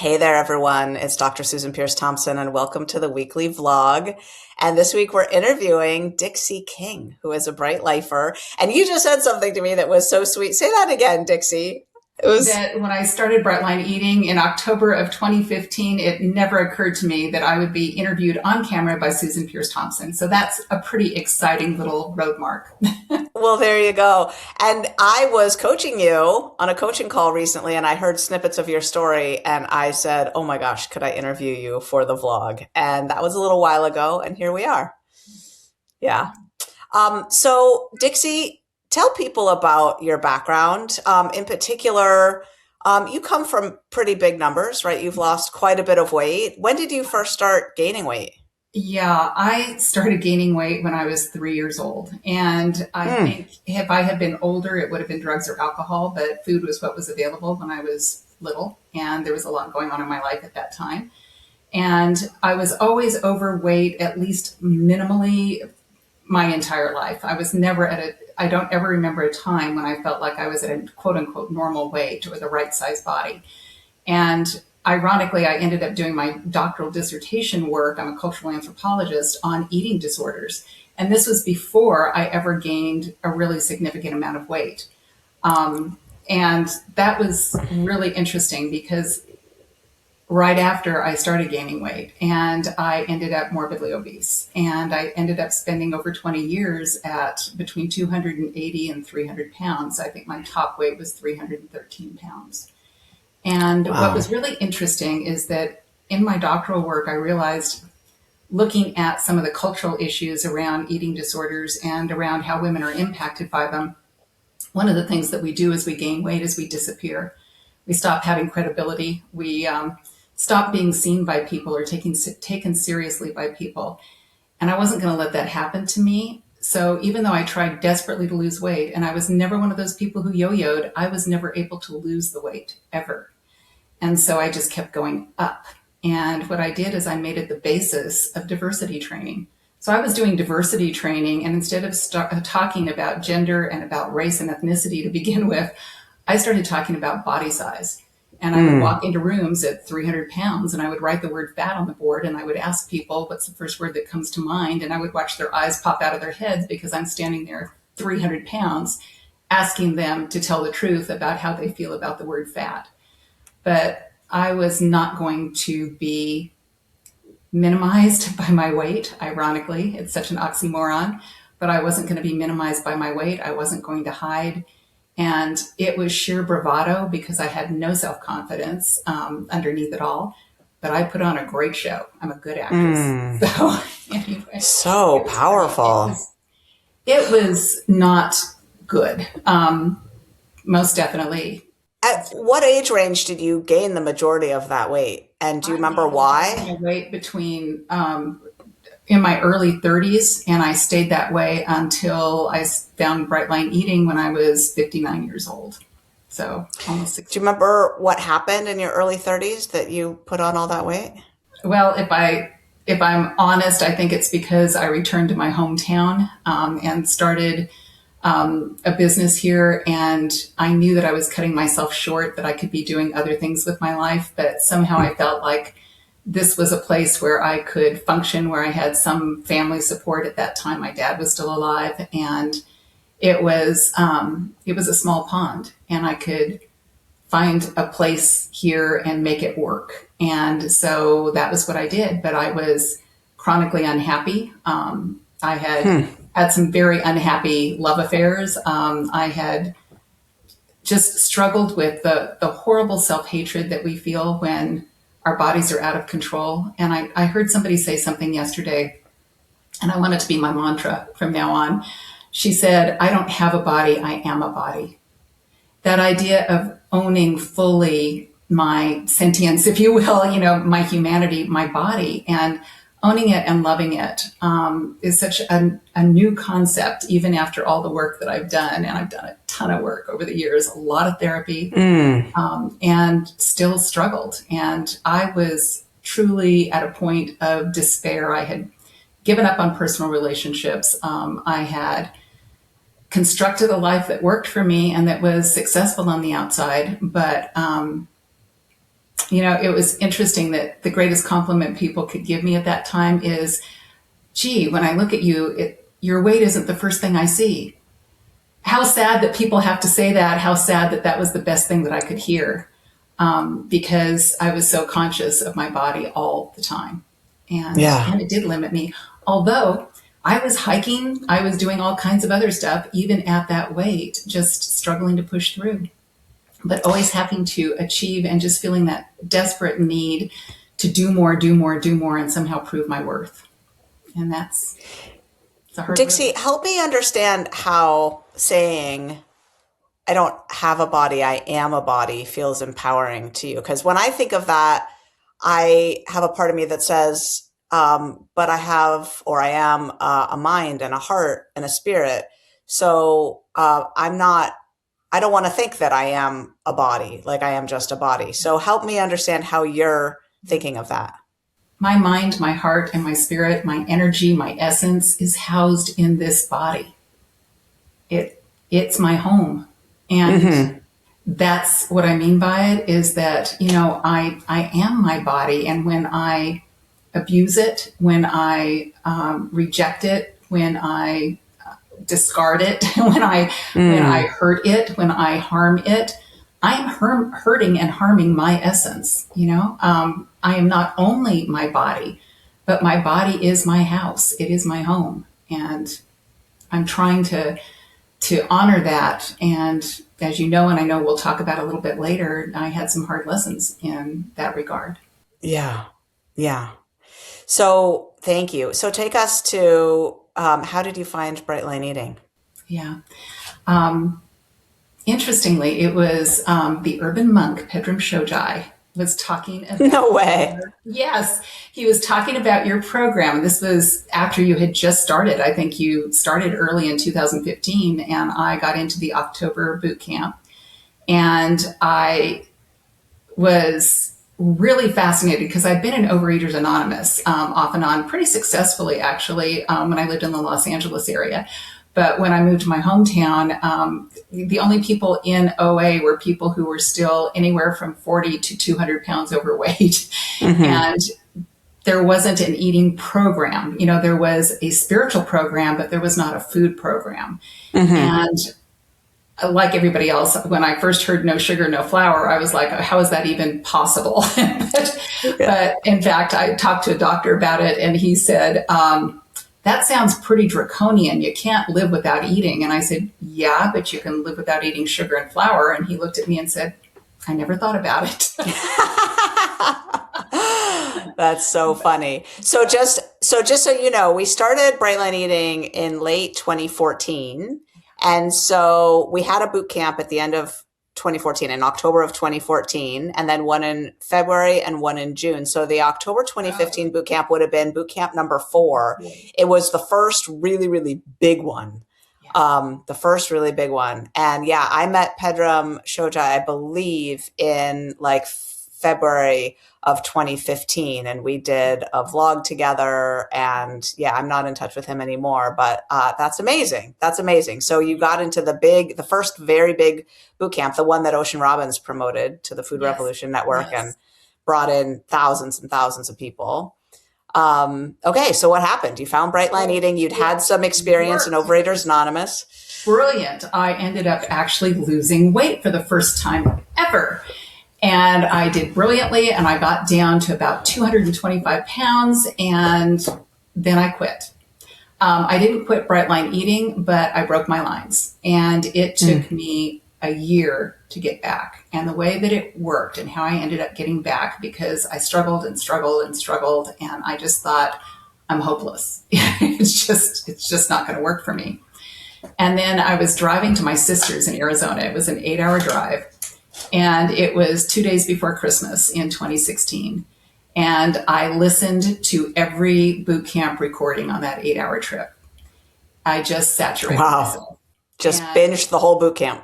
Hey there, everyone. It's Dr. Susan Pierce Thompson, and welcome to the weekly vlog. And this week we're interviewing Dixie King, who is a bright lifer. And you just said something to me that was so sweet. Say that again, Dixie. It was, That when I started Bright Line Eating in October of 2015, it never occurred to me that I would be interviewed on camera by Susan Pierce Thompson. So that's a pretty exciting little road mark. well, there you go. And I was coaching you on a coaching call recently, and I heard snippets of your story, and I said, oh my gosh, could I interview you for the vlog? And that was a little while ago, and here we are. Yeah. So, Dixie, tell people about your background. In particular, you come from pretty big numbers, right? You've lost quite a bit of weight. When did you first start gaining weight? Yeah, I started gaining weight when I was 3 years old. And I Mm. think if I had been older, it would have been drugs or alcohol, but food was what was available when I was little. And there was a lot going on in my life at that time. And I was always overweight, at least minimally, my entire life. I was never I don't ever remember a time when I felt like I was at a quote unquote normal weight or the right size body. And ironically, I ended up doing my doctoral dissertation work. I'm a cultural anthropologist on eating disorders. And this was before I ever gained a really significant amount of weight. And that was really interesting because right after I started gaining weight and I ended up morbidly obese. And I ended up spending over 20 years at between 280 and 300 pounds. I think my top weight was 313 pounds. And what Wow. was really interesting is that in my doctoral work, I realized looking at some of the cultural issues around eating disorders and around how women are impacted by them, one of the things that we do as we gain weight is we disappear. We stop having credibility. We stop being seen by people or taken seriously by people. And I wasn't going to let that happen to me. So even though I tried desperately to lose weight, and I was never one of those people who yo-yoed, I was never able to lose the weight ever. And so I just kept going up. And what I did is I made it the basis of diversity training. So I was doing diversity training, and instead of talking about gender and about race and ethnicity to begin with, I started talking about body size. And I would Mm. walk into rooms at 300 pounds and I would write the word fat on the board and I would ask people, what's the first word that comes to mind? And I would watch their eyes pop out of their heads because I'm standing there 300 pounds asking them to tell the truth about how they feel about the word fat. But I was not going to be minimized by my weight. Ironically, it's such an oxymoron, but I wasn't going to be minimized by my weight. I wasn't going to hide. And it was sheer bravado because I had no self confidence underneath it all. But I put on a great show. I'm a good actress. Mm. So anyway, So it was great. powerful. It was not good. Most definitely. At what age range did you gain the majority of that weight? And do you I remember gained my why? weight between in my early 30s, and I stayed that way until I found Bright Line Eating when I was 59 years old. So almost Do 60. you remember what happened in your early 30s that you put on all that weight? Well, if I'm honest, I think it's because I returned to my hometown and started a business here, and I knew that I was cutting myself short, that I could be doing other things with my life, but somehow I felt like this was a place where I could function, where I had some family support at that time. My dad was still alive, and it was a small pond, and I could find a place here and make it work. And so that was what I did. But I was chronically unhappy. I had some very unhappy love affairs. I had just struggled with the horrible self hatred that we feel when our bodies are out of control. And I heard somebody say something yesterday, and I want it to be my mantra from now on. She said, I don't have a body, I am a body. That idea of owning fully my sentience, if you will, my humanity, my body, and owning it and loving it is such a new concept, even after all the work that I've done. And I've done a ton of work over the years, a lot of therapy, Mm. and still struggled. And I was truly at a point of despair. I had given up on personal relationships. I had constructed a life that worked for me and that was successful on the outside, but It was interesting that the greatest compliment people could give me at that time is, gee, when I look at you, your weight isn't the first thing I see. How sad that people have to say that. How sad that that was the best thing that I could hear, because I was so conscious of my body all the time. Yeah. And it did limit me. Although I was hiking, I was doing all kinds of other stuff, even at that weight, just struggling to push through, but always having to achieve and just feeling that desperate need to do more, do more, do more, and somehow prove my worth. And that's it's a hard road. Dixie, help me understand how saying I don't have a body, I am a body feels empowering to you. Because when I think of that, I have a part of me that says, but I have, or I am a mind and a heart and a spirit. So I don't want to think that I am a body, like I am just a body. So help me understand how you're thinking of that. My mind, my heart, and my spirit, my energy, my essence is housed in this body. It's my home. And that's what I mean by it is that, I am my body. And when I abuse it, when I reject it, when I discard it, when I hurt it, when I harm it, I am hurting and harming my essence. I am not only my body, but my body is my house. It is my home, and I'm trying to honor that. And as you know, and I know we'll talk about a little bit later, I had some hard lessons in that regard. Yeah. Yeah. So thank you. So take us to how did you find Bright Line Eating? Yeah. Interestingly, it was the urban monk Pedram Shojai was talking No about way. yes, he was talking about your program. This was after you had just started. I think you started early in 2015, and I got into the October boot camp, and I was really fascinated because I've been in Overeaters Anonymous off and on pretty successfully, actually, when I lived in the Los Angeles area. But when I moved to my hometown, the only people in OA were people who were still anywhere from 40 to 200 pounds overweight. And there wasn't an eating program. There was a spiritual program, but there was not a food program. And like everybody else, when I first heard no sugar, no flour, I was like, how is that even possible? But in fact, I talked to a doctor about it, and he said, that sounds pretty draconian. You can't live without eating. And I said, yeah, but you can live without eating sugar and flour. And he looked at me and said, I never thought about it. That's so funny. So just so you know, we started Bright Line Eating in late 2014. And so we had a boot camp at the end of 2014, in October of 2014, and then one in February and one in June. So the October 2015 boot camp would have been boot camp number 4. It was the first really, really big one. The first really big one. And yeah, I met Pedram Shojai, I believe, in like February of 2015, and we did a vlog together. And yeah, I'm not in touch with him anymore, but that's amazing. That's amazing. So you got into the first very big boot camp, the one that Ocean Robbins promoted to the Food Revolution Network and brought in thousands and thousands of people. Okay, so what happened? You found Bright Line Eating. You'd had some experience in Overeaters Anonymous. Brilliant. I ended up actually losing weight for the first time ever. And I did brilliantly, and I got down to about 225 pounds, and then I quit. I didn't quit Bright Line Eating, but I broke my lines. And it took me a year to get back. And the way that it worked and how I ended up getting back, because I struggled and struggled and struggled, and I just thought, I'm hopeless. It's just not going to work for me. And then I was driving to my sister's in Arizona. It was an 8-hour drive. And it was 2 days before Christmas in 2016. And I listened to every boot camp recording on that 8-hour trip. I just saturated myself. Just binged the whole boot camp.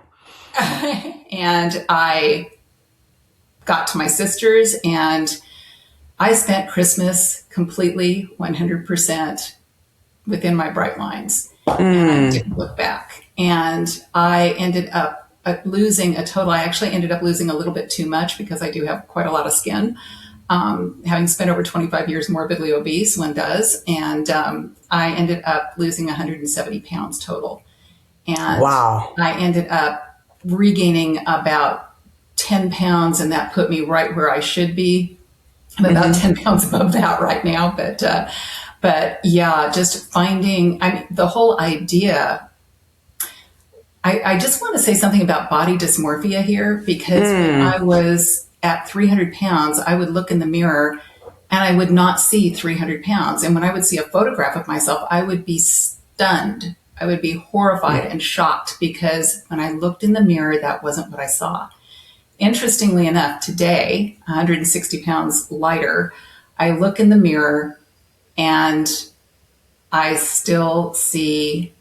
And I got to my sister's, and I spent Christmas completely 100% within my bright lines. And I didn't look back. And I ended up losing a total. I actually ended up losing a little bit too much because I do have quite a lot of skin. Having spent over 25 years morbidly obese, one does. And I ended up losing 170 pounds total. And Wow. I ended up regaining about 10 pounds, and that put me right where I should be. I'm about 10 pounds above that right now. But yeah, just finding, I mean, the whole idea. I just want to say something about body dysmorphia here, because when I was at 300 pounds, I would look in the mirror and I would not see 300 pounds. And when I would see a photograph of myself, I would be stunned. I would be horrified and shocked, because when I looked in the mirror, that wasn't what I saw. Interestingly enough, today, 160 pounds lighter, I look in the mirror and I still see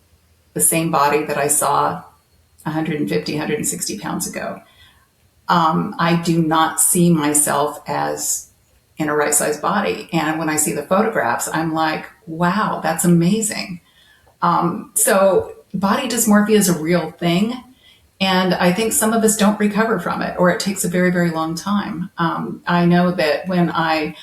the same body that I saw 150, 160 pounds ago. I do not see myself as in a right size body. And when I see the photographs, I'm like, wow, that's amazing. So body dysmorphia is a real thing. And I think some of us don't recover from it, or it takes a very, very long time. I know that when I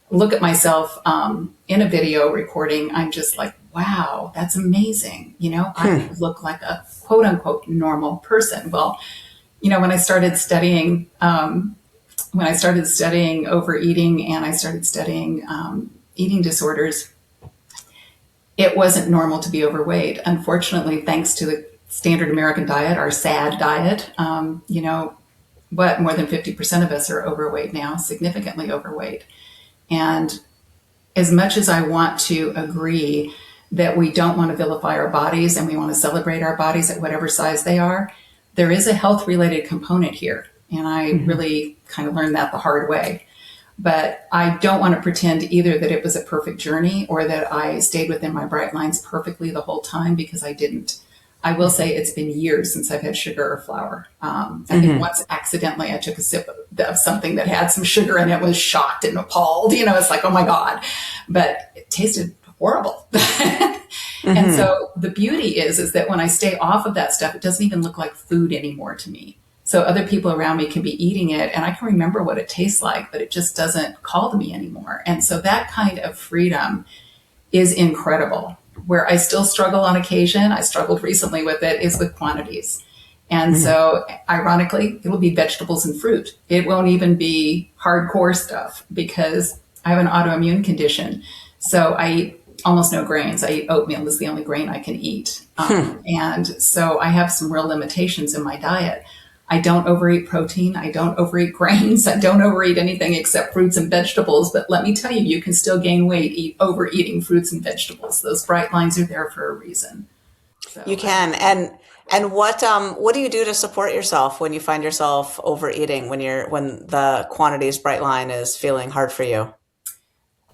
look at myself in a video recording, I'm just like, wow, that's amazing. You know, I look like a quote unquote normal person. Well, you know, when I started studying overeating, and I started studying eating disorders, it wasn't normal to be overweight. Unfortunately, thanks to the standard American diet, our SAD diet, you know, what, more than 50% of us are overweight now, significantly overweight. And as much as I want to agree that we don't want to vilify our bodies and we want to celebrate our bodies at whatever size they are, there is a health related component here. And I really kind of learned that the hard way. But I don't want to pretend either that it was a perfect journey or that I stayed within my bright lines perfectly the whole time, because I didn't. I will say it's been years since I've had sugar or flour. I think once accidentally I took a sip of something that had some sugar in it, was shocked and appalled. You know, it's like, oh my God. But it tasted horrible. And so the beauty is that when I stay off of that stuff, it doesn't even look like food anymore to me. So other people around me can be eating it and I can remember what it tastes like, but it just doesn't call to me anymore. And so that kind of freedom is incredible. Where I still struggle on occasion, I struggled recently with it, is with quantities. And so ironically, it'll be vegetables and fruit. It won't even be hardcore stuff, because I have an autoimmune condition. So I eat almost no grains. I eat oatmeal is the only grain I can eat. And so I have some real limitations in my diet. I don't overeat protein. I don't overeat grains. I don't overeat anything except fruits and vegetables. But let me tell you, you can still gain weight overeating fruits and vegetables. Those bright lines are there for a reason. So You can. And what do you do to support yourself when you find yourself overeating, when the quantities bright line is feeling hard for you?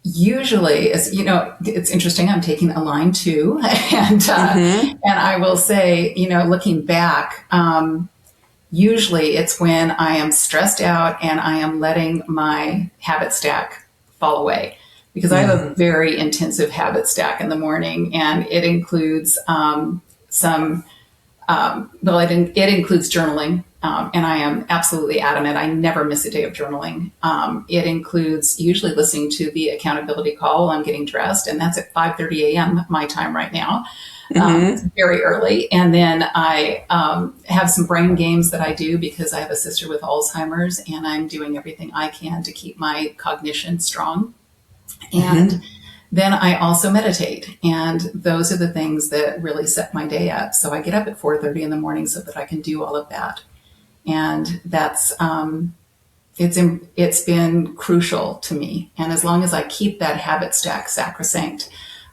usually, as you know, it's interesting. I'm taking Align too, and I will say, you know, looking back. Usually it's when I am stressed out and I am letting my habit stack fall away, because I have a very intensive habit stack in the morning, and it includes it includes journaling. And I am absolutely adamant. I never miss a day of journaling. It includes usually listening to the accountability call while I'm getting dressed, and that's at 5:30 a.m. my time right now. It's very early. And then I have some brain games that I do because I have a sister with Alzheimer's, and I'm doing everything I can to keep my cognition strong. And then I also meditate. And those are the things that really set my day up. So I get up at 4:30 in the morning so that I can do all of that. And that's, it's been crucial to me. And as long as I keep that habit stack sacrosanct,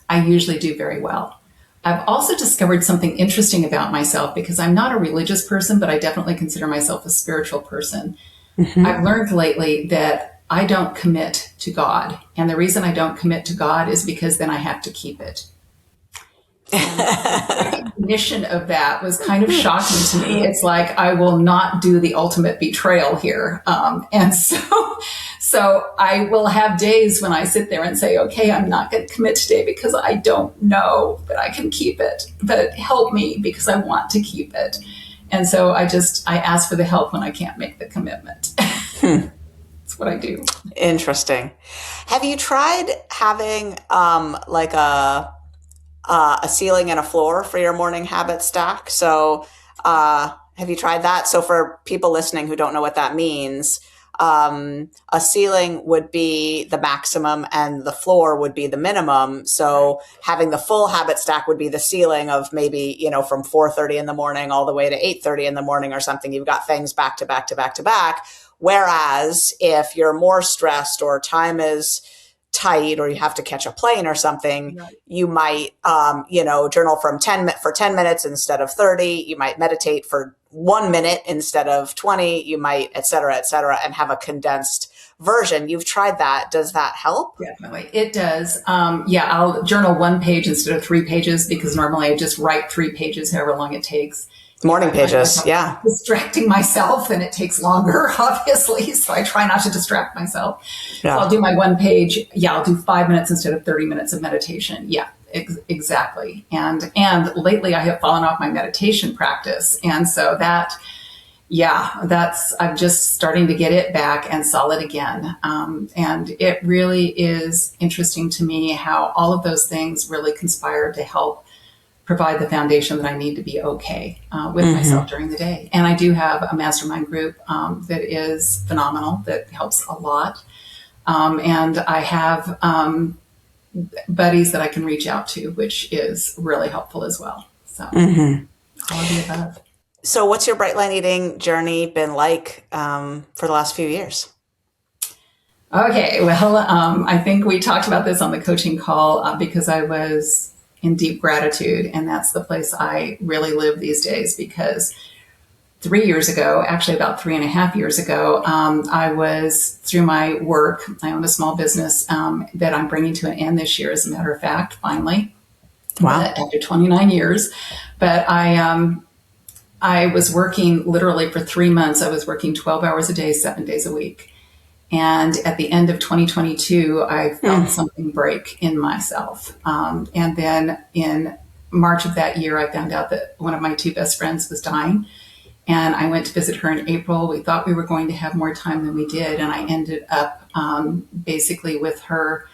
I usually do very well. I've also discovered something interesting about myself, because I'm not a religious person, but I definitely consider myself a spiritual person. I've learned lately that I don't commit to God. And the reason I don't commit to God is because then I have to keep it. And the recognition of that was kind of shocking to me. It's like, I will not do the ultimate betrayal here. And so I will have days when I sit there and say, okay, I'm not going to commit today because I don't know that I can keep it, but help me because I want to keep it. And so I ask for the help when I can't make the commitment. That's what I do. Interesting. Have you tried having like a ceiling and a floor for your morning habit stack? So, have you tried that? So, for people listening who don't know what that means, a ceiling would be the maximum and the floor would be the minimum. So, having the full habit stack would be the ceiling of maybe, from 4:30 in the morning all the way to 8:30 in the morning or something. You've got things back to back to back to back. Whereas if you're more stressed or time is tight or you have to catch a plane or something, Right. you might, journal for 10 minutes instead of 30. You might meditate for 1 minute instead of 20. You might, et cetera, and have a condensed version. You've tried that. Does that help? Definitely. It does. Yeah, I'll journal 1 page instead of 3 pages because normally I just write 3 pages, however long it takes. If Morning I find pages. myself Yeah. distracting myself, then it takes longer, obviously. So I try not to distract myself. So Yeah. I'll do my 1 page. Yeah, I'll do 5 minutes instead of 30 minutes of meditation. Yeah, exactly. And lately I have fallen off my meditation practice. And so I'm just starting to get it back and solid again. And it really is interesting to me how all of those things really conspire to help provide the foundation that I need to be okay with myself during the day. And I do have a mastermind group that is phenomenal, that helps a lot. And I have buddies that I can reach out to, which is really helpful as well. So all of the above. So, what's your bright line eating journey been like for the last few years? Okay, well, I think we talked about this on the coaching call because I was in deep gratitude, and that's the place I really live these days because 3 years ago, actually about 3.5 years ago, I was through my work. I own a small business that I'm bringing to an end this year, as a matter of fact, finally. Wow. But after 29 years. But I was working literally for 3 months. I was working 12 hours a day, 7 days a week. And at the end of 2022, I felt something break in myself. And then in March of that year, I found out that one of my two best friends was dying. And I went to visit her in April. We thought we were going to have more time than we did. And I ended up basically with her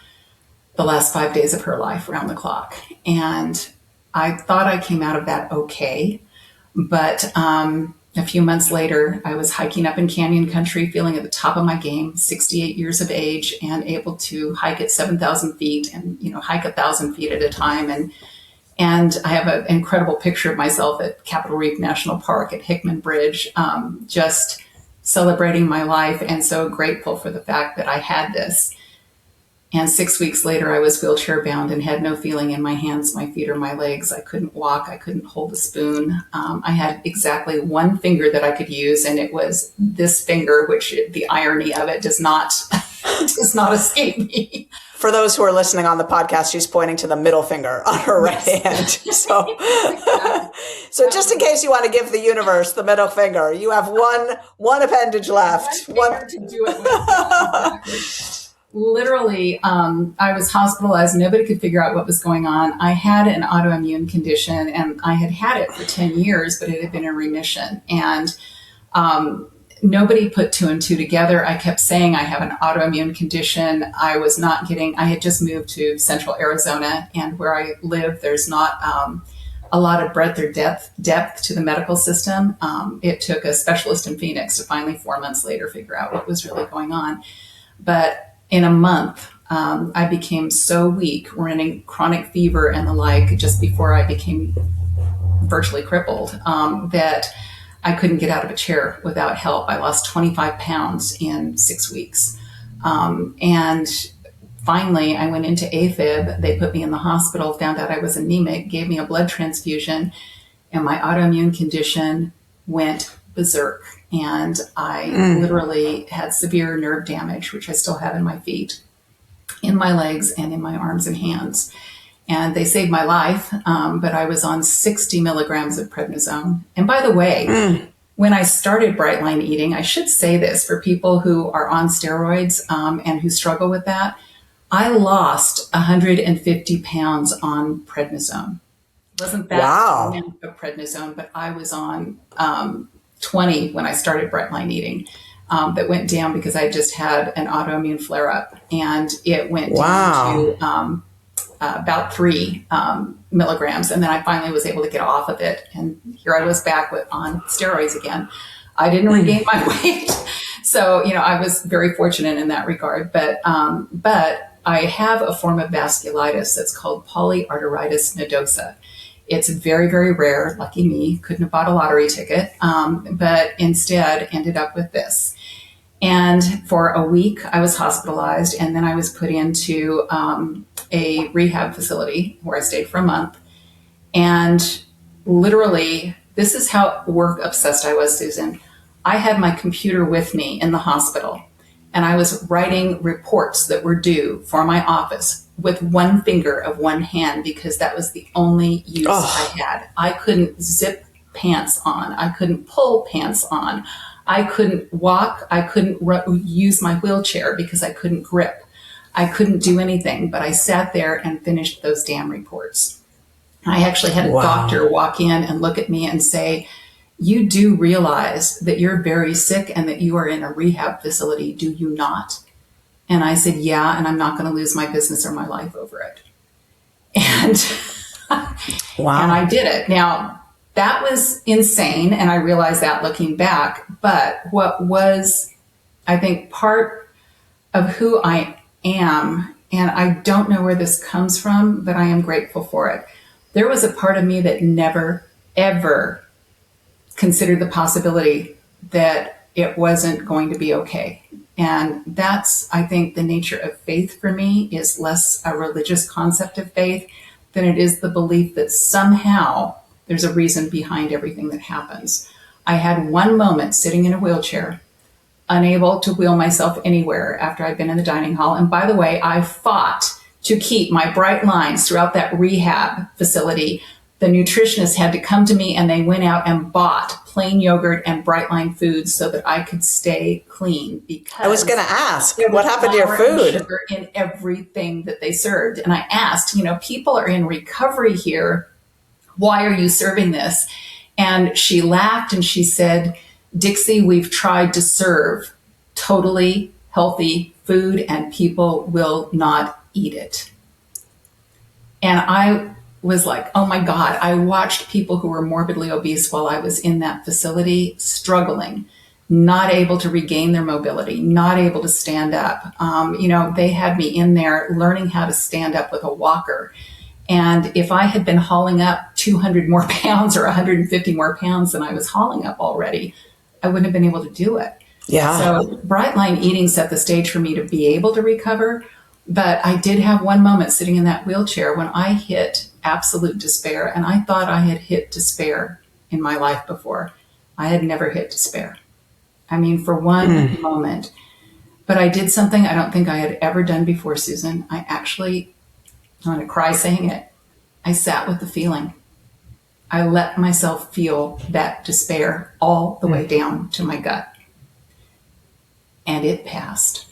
the last 5 days of her life around the clock. And I thought I came out of that okay. But a few months later, I was hiking up in canyon country, feeling at the top of my game, 68 years of age, and able to hike at 7,000 feet and, hike 1,000 feet at a time. And I have an incredible picture of myself at Capitol Reef National Park at Hickman Bridge, just celebrating my life and so grateful for the fact that I had this. And 6 weeks later, I was wheelchair bound and had no feeling in my hands, my feet, or my legs. I couldn't walk. I couldn't hold a spoon. I had exactly one finger that I could use, and it was this finger, which the irony of it does not does not escape me. For those who are listening on the podcast, she's pointing to the middle finger on her right hand. So, so just in case you want to give the universe the middle finger, you have one appendage left. One finger to do it with. Exactly. Literally, I was hospitalized. Nobody could figure out what was going on. I had an autoimmune condition, and I had had it for 10 years, but it had been in remission. And nobody put two and two together. I kept saying I have an autoimmune condition. I had just moved to central Arizona, and where I live, there's not a lot of breadth or depth to the medical system. It took a specialist in Phoenix to finally 4 months later figure out what was really going on. But in a month, I became so weak, running chronic fever and the like, just before I became virtually crippled, that I couldn't get out of a chair without help. I lost 25 pounds in 6 weeks. And finally, I went into AFib. They put me in the hospital, found out I was anemic, gave me a blood transfusion, and my autoimmune condition went berserk. And I literally had severe nerve damage, which I still have in my feet, in my legs, and in my arms and hands. And they saved my life, but I was on 60 milligrams of prednisone. And by the way, when I started Bright Line Eating, I should say this for people who are on steroids and who struggle with that, I lost 150 pounds on prednisone. Wasn't that Wow. amount of prednisone, but I was on 20 when I started bright line eating. That went down because I just had an autoimmune flare up, and it went down Wow. to about 3 milligrams. And then I finally was able to get off of it. And here I was back on steroids again. I didn't regain my weight. So, I was very fortunate in that regard. But I have a form of vasculitis that's called polyarteritis nodosa. It's very, very rare. Lucky me, couldn't have bought a lottery ticket, but instead ended up with this. And for a week, I was hospitalized, and then I was put into a rehab facility where I stayed for a month. And literally, this is how work obsessed I was, Susan. I had my computer with me in the hospital, and I was writing reports that were due for my office with one finger of one hand because that was the only use I had. I couldn't zip pants on. I couldn't pull pants on. I couldn't walk. I couldn't use my wheelchair because I couldn't grip. I couldn't do anything, but I sat there and finished those damn reports. I actually had a doctor walk in and look at me and say, "You do realize that you're very sick and that you are in a rehab facility, do you not?" And I said, "Yeah, and I'm not going to lose my business or my life over it." And, and I did it. Now, that was insane, and I realized that looking back. But what was, I think, part of who I am, and I don't know where this comes from, but I am grateful for it. There was a part of me that never, ever considered the possibility that it wasn't going to be okay. And that's, I think, the nature of faith for me is less a religious concept of faith than it is the belief that somehow there's a reason behind everything that happens. I had one moment sitting in a wheelchair, unable to wheel myself anywhere after I'd been in the dining hall. And by the way, I fought to keep my bright lines throughout that rehab facility. The nutritionist had to come to me, and they went out and bought plain yogurt and bright line foods so that I could stay clean, because I was going to ask, there what was happened to your flour and food? sugar in everything that they served. And I asked, people are in recovery here. Why are you serving this? And she laughed and she said, "Dixie, we've tried to serve totally healthy food and people will not eat it." And I was like, oh my God, I watched people who were morbidly obese while I was in that facility struggling, not able to regain their mobility, not able to stand up. They had me in there learning how to stand up with a walker. And if I had been hauling up 200 more pounds or 150 more pounds than I was hauling up already, I wouldn't have been able to do it. Yeah. So bright line eating set the stage for me to be able to recover. But I did have one moment sitting in that wheelchair when I hit absolute despair. And I thought I had hit despair in my life before. I had never hit despair. I mean, for one moment. But I did something I don't think I had ever done before, Susan. I'm going to cry saying it. I sat with the feeling. I let myself feel that despair all the way down to my gut. And it passed.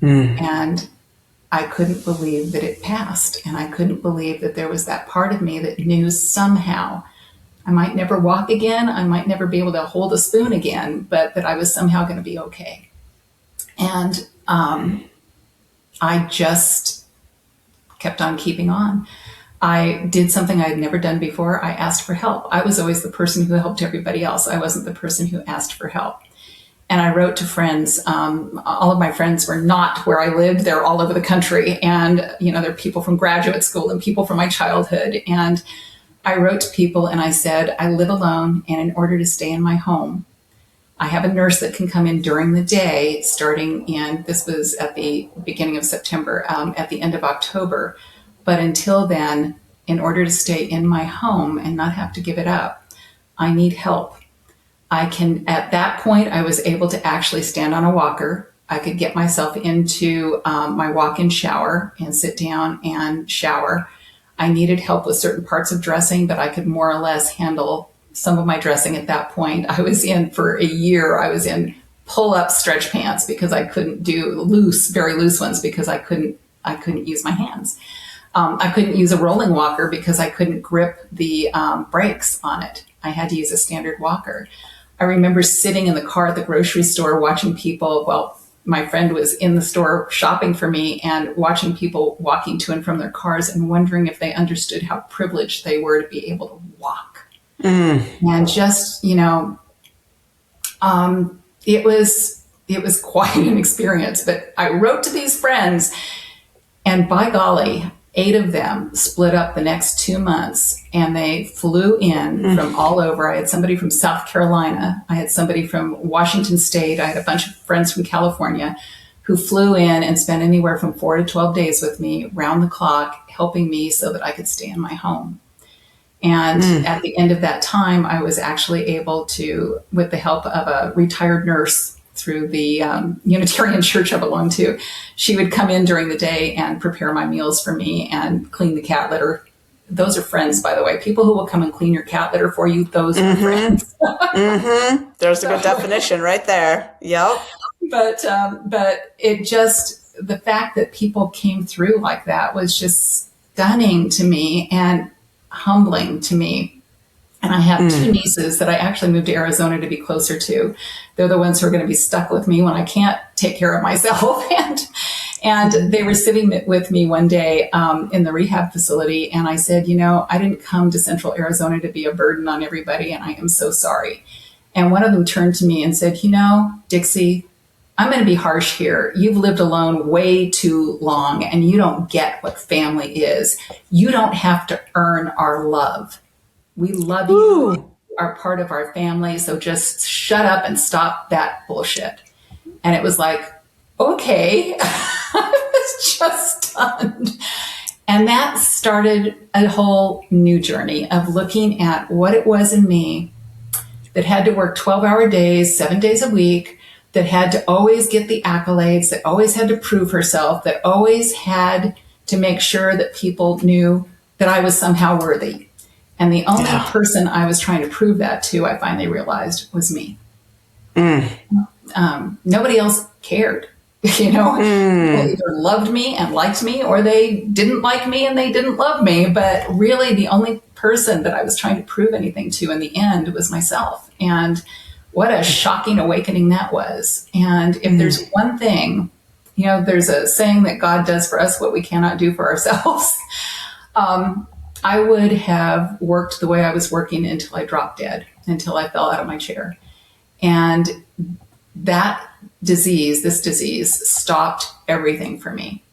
And I couldn't believe that it passed. And I couldn't believe that there was that part of me that knew somehow I might never walk again. I might never be able to hold a spoon again, but that I was somehow going to be okay. And I just kept on keeping on. I did something I had never done before. I asked for help. I was always the person who helped everybody else. I wasn't the person who asked for help. And I wrote to friends. All of my friends were not where I lived. They're all over the country. And, there are people from graduate school and people from my childhood. And I wrote to people and I said, I live alone. And in order to stay in my home, I have a nurse that can come in during the day, this was at the beginning of September, at the end of October. But until then, in order to stay in my home and not have to give it up, I need help. At that point, I was able to actually stand on a walker. I could get myself into my walk-in shower and sit down and shower. I needed help with certain parts of dressing, but I could more or less handle some of my dressing at that point. I was in for a year. I was in pull-up stretch pants because I couldn't do very loose ones because I couldn't use my hands. I couldn't use a rolling walker because I couldn't grip the brakes on it. I had to use a standard walker. I remember sitting in the car at the grocery store watching people. Well, my friend was in the store shopping for me and watching people walking to and from their cars and wondering if they understood how privileged they were to be able to walk. And just, it was quite an experience. But I wrote to these friends, and by golly, 8 of them split up the next 2 months, and they flew in from all over. I had somebody from South Carolina. I had somebody from Washington State. I had a bunch of friends from California who flew in and spent anywhere from 4 to 12 days with me round the clock, helping me so that I could stay in my home. And at the end of that time, I was actually able to, with the help of a retired nurse through the Unitarian church I belong to, she would come in during the day and prepare my meals for me and clean the cat litter. Those are friends, by the way. People who will come and clean your cat litter for you, those are friends. There's a good definition right there. Yep. But it just, the fact that people came through like that was just stunning to me and humbling to me. And I have 2 nieces that I actually moved to Arizona to be closer to. They're the ones who are going to be stuck with me when I can't take care of myself. And they were sitting with me one day in the rehab facility. And I said, I didn't come to Central Arizona to be a burden on everybody. And I am so sorry. And one of them turned to me and said, Dixie, I'm going to be harsh here. You've lived alone way too long and you don't get what family is. You don't have to earn our love. We love you. You are part of our family. So just shut up and stop that bullshit. And it was like, okay. I was just stunned. And that started a whole new journey of looking at what it was in me that had to work 12-hour days, 7 days a week, that had to always get the accolades, that always had to prove herself, that always had to make sure that people knew that I was somehow worthy. And the only person I was trying to prove that to, I finally realized, was me. Nobody else cared. People either loved me and liked me, or they didn't like me and they didn't love me. But really, the only person that I was trying to prove anything to in the end was myself. And what a shocking awakening that was. And if there's one thing, there's a saying that God does for us what we cannot do for ourselves. I would have worked the way I was working until I dropped dead, until I fell out of my chair. And this disease stopped everything for me.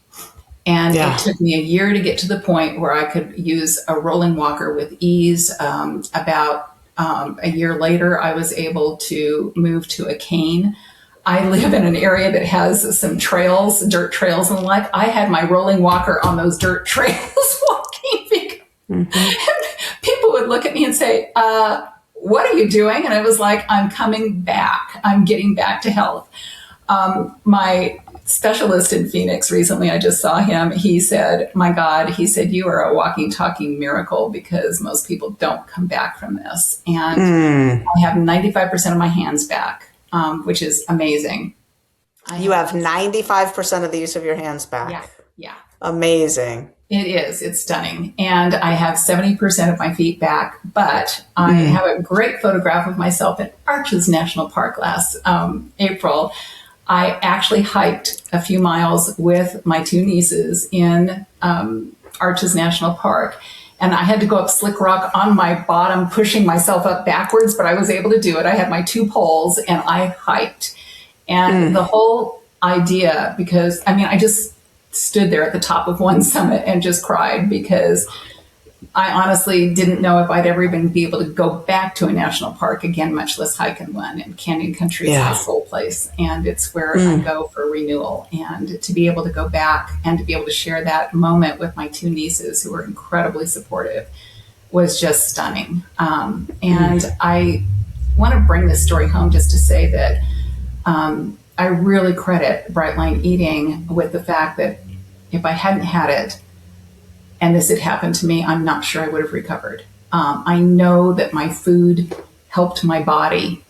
And it took me a year to get to the point where I could use a rolling walker with ease. About a year later, I was able to move to a cane. I live in an area that has some trails, dirt trails and the like. I had my rolling walker on those dirt trails walking because people would look at me and say, what are you doing? And I was like, I'm coming back. I'm getting back to health. My specialist in Phoenix recently, I just saw him. He said, my God, he said, you are a walking, talking miracle because most people don't come back from this. And I have 95% of my hands back, which is amazing. You have 95% of the use of your hands back. Yeah. Amazing. It is. It's stunning. And I have 70% of my feet back, but I have a great photograph of myself in Arches National Park last April. I actually hiked a few miles with my 2 nieces in Arches National Park. And I had to go up Slick Rock on my bottom, pushing myself up backwards, but I was able to do it. I had my 2 poles and I hiked. And the whole idea, because I just stood there at the top of one summit and just cried because I honestly didn't know if I'd ever even be able to go back to a national park again, much less hike in one. And Canyon Country is my soul place. And it's where I go for renewal. And to be able to go back and to be able to share that moment with my 2 nieces who were incredibly supportive was just stunning. And I want to bring this story home just to say that I really credit Bright Line Eating with the fact that if I hadn't had it and this had happened to me, I'm not sure I would have recovered. I know that my food helped my body.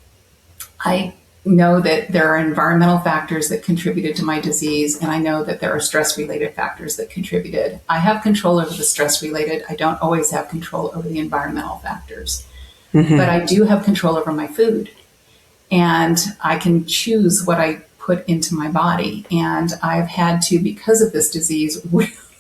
I know that there are environmental factors that contributed to my disease, and I know that there are stress related factors that contributed. I have control over the stress related. I don't always have control over the environmental factors, but Mm-hmm. I do have control over my food, and I can choose what I put into my body. And I've had to, because of this disease,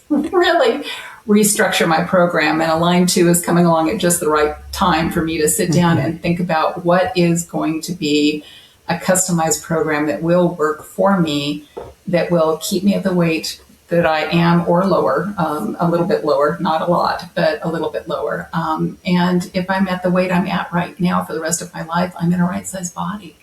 really restructure my program. And Align 2 is coming along at just the right time for me to sit down Mm-hmm. and think about what is going to be a customized program that will work for me, that will keep me at the weight that I am or lower, a little bit lower, not a lot, but a little bit lower. And if I'm at the weight I'm at right now for the rest of my life, I'm in a right size body.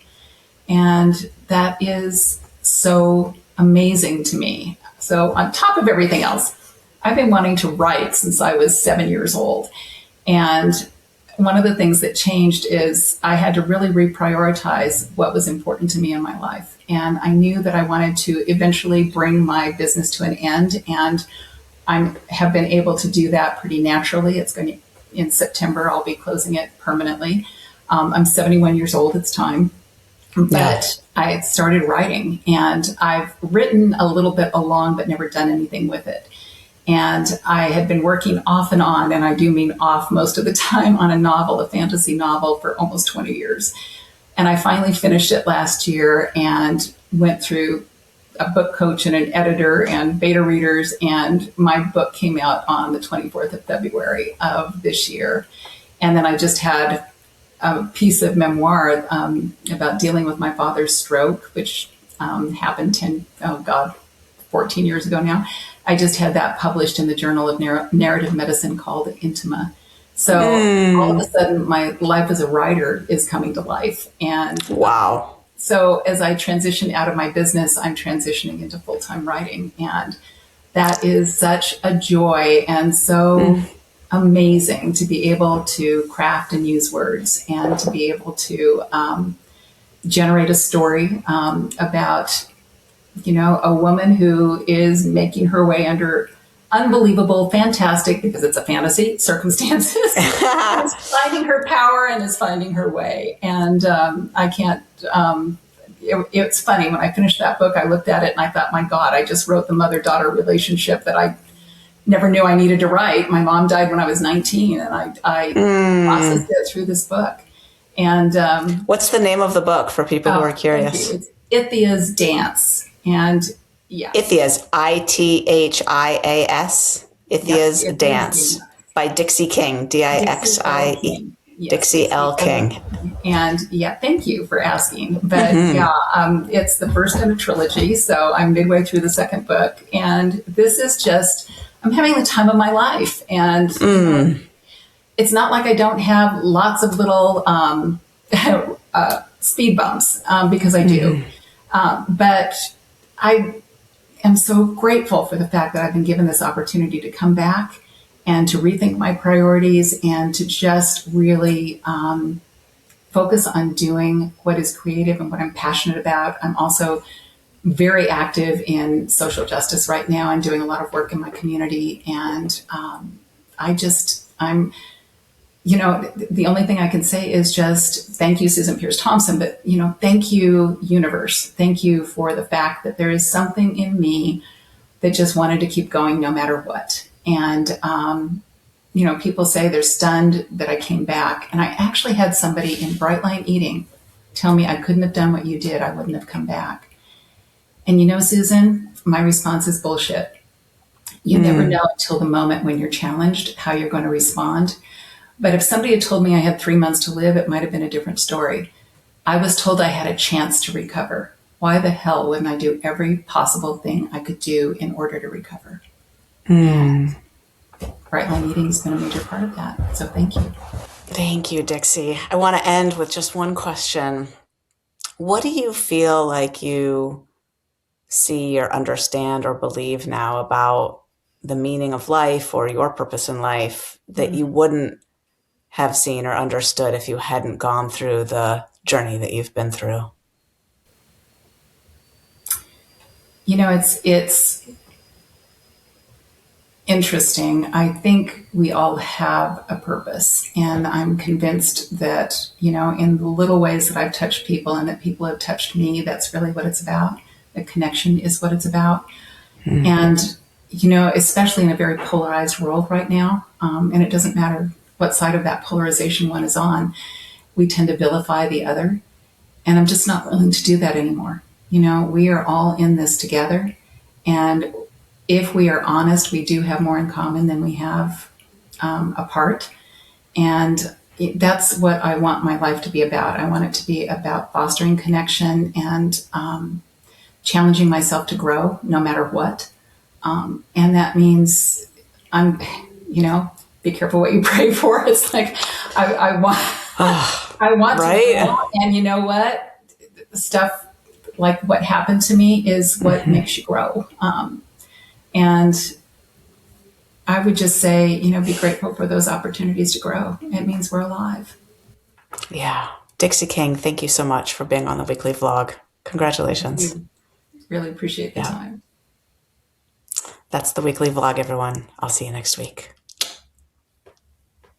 And that is so amazing to me. So, on top of everything else, I've been wanting to write since I was 7 years old. And one of the things that changed is I had to really reprioritize what was important to me in my life. And I knew that I wanted to eventually bring my business to an end. And I have been able to do that pretty naturally. It's going to, in September, I'll be closing it permanently. I'm 71 years old. It's time. Yeah. But I started writing, and I've written a little bit along, but never done anything with it. And I had been working off and on, and I do mean off most of the time, on a novel, a fantasy novel, for almost 20 years. And I finally finished it last year and went through a book coach and an editor and beta readers. And my book came out on the 24th of February of this year. And then I just had a piece of memoir about dealing with my father's stroke, which happened 14 years ago now. I just had that published in the Journal of Narrative Medicine called Intima. So all of a Mm. sudden, my life as a writer is coming to life. And Wow. so as I transition out of my business, I'm transitioning into full time writing. And that is such a joy and so amazing to be able to craft and use words, and to be able to generate a story about, a woman who is making her way under unbelievable, fantastic, because it's a fantasy, circumstances, and is finding her power and is finding her way. And I can't. It's funny, when I finished that book, I looked at it and I thought, my God, I just wrote the mother-daughter relationship that I never knew I needed to write. My mom died when I was 19, and I processed it through this book. And What's the name of the book for people who are thank you. curious? It's Ithia's Dance. And yes, Ithia's, Ithias. yep, Ithia's Ithia's Dance Dance. by Dixie King, Dixie L. Dixie. King. Yes, Dixie Dixie L. L. King. King. And yeah, thank you for asking. But it's the first in a trilogy, so I'm midway through the second book, and this is just, I'm having the time of my life. And it's not like I don't have lots of little speed bumps, because I do. But I am so grateful for the fact that I've been given this opportunity to come back and to rethink my priorities, and to just really focus on doing what is creative and what I'm passionate about. I'm also very active in social justice right now and doing a lot of work in my community. And I'm, the only thing I can say is just thank you, Susan Pierce Thompson, but, thank you, universe. Thank you for the fact that there is something in me that just wanted to keep going no matter what. And, people say they're stunned that I came back. And I actually had somebody in Bright Line Eating tell me, I couldn't have done what you did. I wouldn't have come back. And Susan, my response is bullshit. You never know until the moment when you're challenged how you're going to respond. But if somebody had told me I had 3 months to live, it might have been a different story. I was told I had a chance to recover. Why the hell wouldn't I do every possible thing I could do in order to recover? And Bright Line Eating has been a major part of that. So thank you. Thank you, Dixie. I want to end with just one question. What do you feel like you see or understand or believe now about the meaning of life or your purpose in life that you wouldn't have seen or understood if you hadn't gone through the journey that you've been through? It's interesting. I think we all have a purpose, and I'm convinced that, in the little ways that I've touched people and that people have touched me, that's really what it's about. The connection is what it's about. And, especially in a very polarized world right now, and it doesn't matter what side of that polarization one is on, we tend to vilify the other. And I'm just not willing to do that anymore. We are all in this together. And if we are honest, we do have more in common than we have apart. And that's what I want my life to be about. I want it to be about fostering connection and challenging myself to grow no matter what. And that means I'm, be careful what you pray for. It's like I want, I want to Right? grow, and you know what? Stuff like what happened to me is what makes you grow. And I would just say, be grateful for those opportunities to grow. It means we're alive. Yeah. Dixie King, thank you so much for being on the weekly vlog. Congratulations. We really appreciate the Yeah. time. That's the weekly vlog, everyone. I'll see you next week.